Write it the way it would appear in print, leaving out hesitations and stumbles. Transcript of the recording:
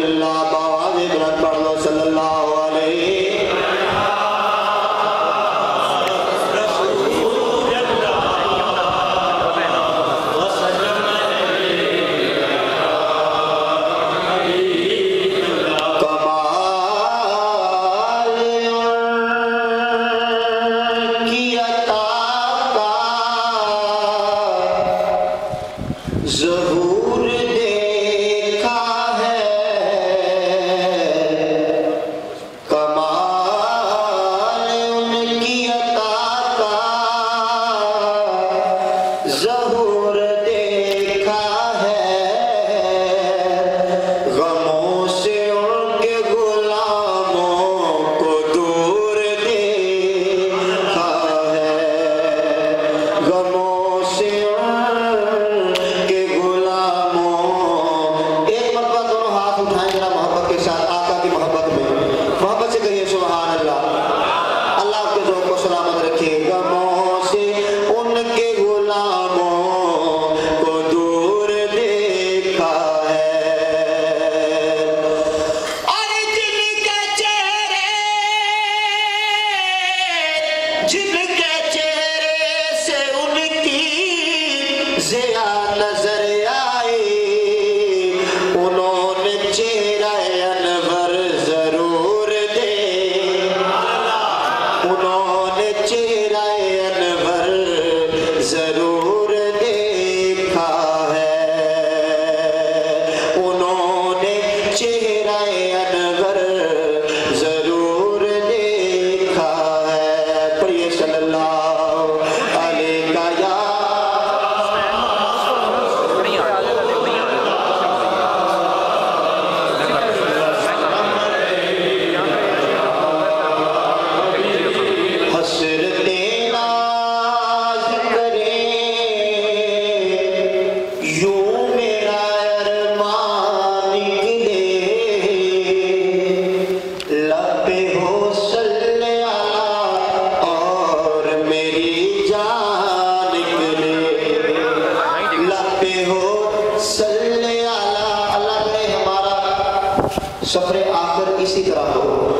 اللہ باواز بلند پڑھ لو صلی اللہ علیہ ظہور دیکھا ہے کمال ان کی عطا کا ظہور دیکھا ہے غموں سے ان کے غلاموں کو دور دیکھا ہے غموں سے نظر آئی انہوں نے چہرہ انور ضرور دیکھا انہوں نے چہرہ انور ضرور دیکھا ہے انہوں نے چہرہ انور ضرور دیکھا ہے پڑھیے صلی اللہ علیہ یا سفر آخر اسی طرح ہو